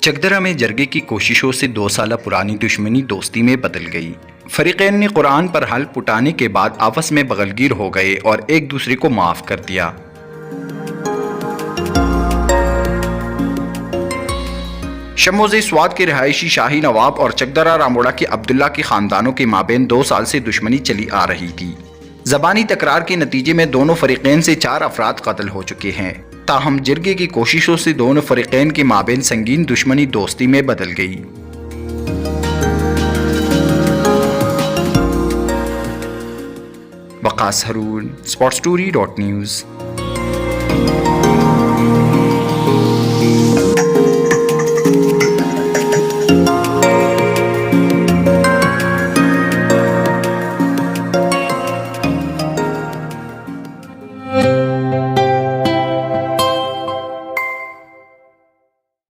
चकदरा में जरगे की कोशिशों से 2 साल पुरानी दुश्मनी दोस्ती में बदल गई। फरीकैन ने कुरान पर हल्फ उठाने के बाद आपस में बगलगीर हो गए और एक दूसरे को माफ कर दिया। शमोज़े स्वाद के रिहायशी शाही नवाब और चकदरा रामोड़ा के अब्दुल्ला के खानदानों के माबेन 2 साल से दुश्मनी चली आ रही थी। ज़बानी तकरार के नतीजे में दोनों फरीकैन से 4 अफराद कत्ल हो चुके हैं। ताहम जरगे की कोशिशों से दोनों फरीकैन के माबेन संगीन दुश्मनी दोस्ती में बदल गई। वक़ास हारून, sportstory.news।